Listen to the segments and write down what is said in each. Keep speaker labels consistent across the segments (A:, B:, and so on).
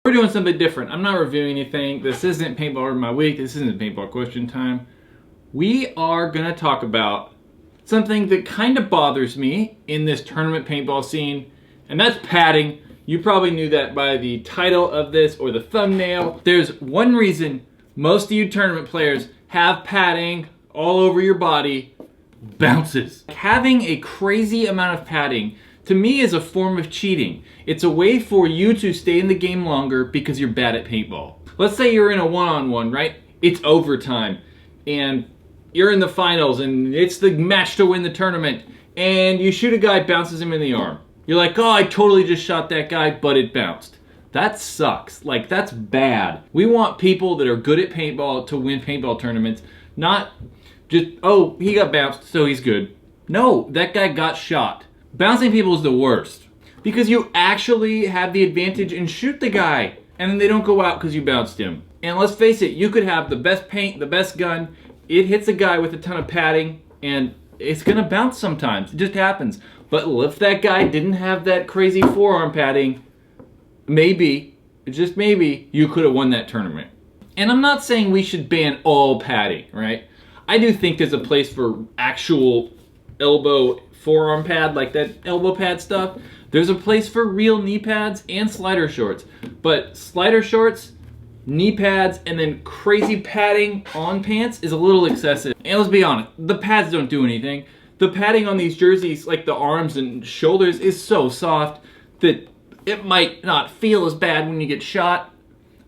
A: We're doing something different. I'm not reviewing anything. This isn't Paintball of my week. This isn't paintball question time. We are gonna talk about something that kind of bothers me in this tournament paintball scene, and that's padding. You probably knew that by the title of this or the thumbnail. There's one reason most of you tournament players have padding all over your body: bounces. Having a crazy amount of padding to me is a form of cheating. It's a way for you to stay in the game longer because you're bad at paintball. Let's say you're in a one-on-one, right? It's overtime and you're in the finals and it's the match to win the tournament, and you shoot a guy, bounces him in the arm. You're like, oh, I totally just shot that guy, but it bounced. That sucks. Like, that's bad. We want people that are good at paintball to win paintball tournaments, not just, oh, he got bounced, so he's good. No, that guy got shot. Bouncing people is the worst because you actually have the advantage and shoot the guy, and then they don't go out because you bounced him. And let's face it, you could have the best paint, the best gun. It hits a guy with a ton of padding, and it's gonna bounce sometimes. It just happens. But if that guy didn't have that crazy forearm padding, maybe, just maybe, you could have won that tournament. And I'm not saying we should ban all padding, right? I do think there's a place for actual elbow forearm pad, like that elbow pad stuff. There's a place for real knee pads and slider shorts. But slider shorts, knee pads, and then crazy padding on pants is a little excessive. And let's be honest, the pads don't do anything. The padding on these jerseys, like the arms and shoulders, is so soft that it might not feel as bad when you get shot,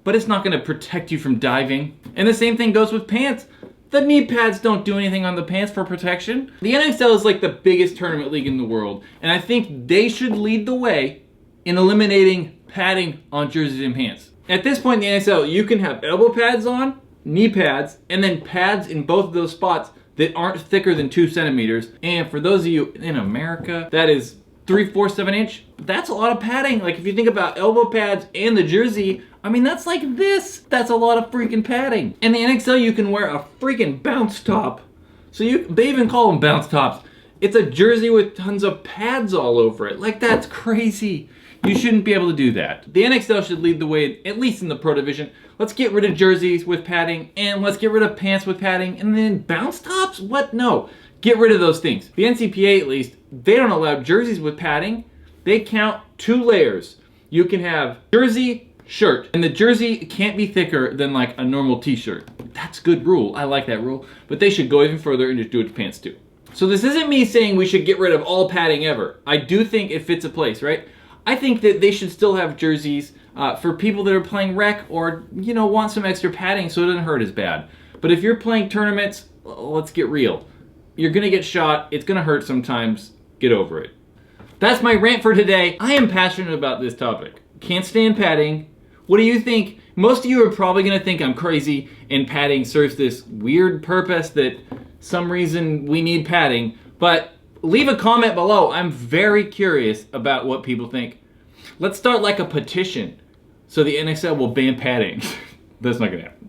A: but it's not gonna protect you from diving. And the same thing goes with pants. The knee pads don't do anything on the pants for protection. The NXL is like the biggest tournament league in the world, and I think they should lead the way in eliminating padding on jerseys and pants. At this point in the NXL, you can have elbow pads on, knee pads, and then pads in both of those spots that aren't thicker than 2 centimeters. And for those of you in America, that is 3/4 of an inch. That's a lot of padding. Like, if you think about elbow pads and the jersey, I mean, that's like this. That's a lot of freaking padding. In the NXL, you can wear a freaking bounce top. So they even call them bounce tops. It's a jersey with tons of pads all over it. Like, that's crazy. You shouldn't be able to do that. The NXL should lead the way, at least in the Pro Division. Let's get rid of jerseys with padding, and let's get rid of pants with padding, and then bounce tops? What? No. Get rid of those things. The NCPA, at least, they don't allow jerseys with padding. They count 2 layers. You can have jersey, shirt, and the jersey can't be thicker than like a normal t-shirt. That's a good rule. I like that rule. But they should go even further and just do it to pants too. So this isn't me saying we should get rid of all padding ever. I do think it fits a place, right? I think that they should still have jerseys for people that are playing rec or, you know, want some extra padding so it doesn't hurt as bad. But if you're playing tournaments, let's get real. You're gonna get shot, it's gonna hurt sometimes, get over it. That's my rant for today. I am passionate about this topic. Can't stand padding. What do you think? Most of you are probably gonna think I'm crazy and padding serves this weird purpose that some reason we need padding, but leave a comment below. I'm very curious about what people think. Let's start like a petition so the NXL will ban padding. That's not gonna happen.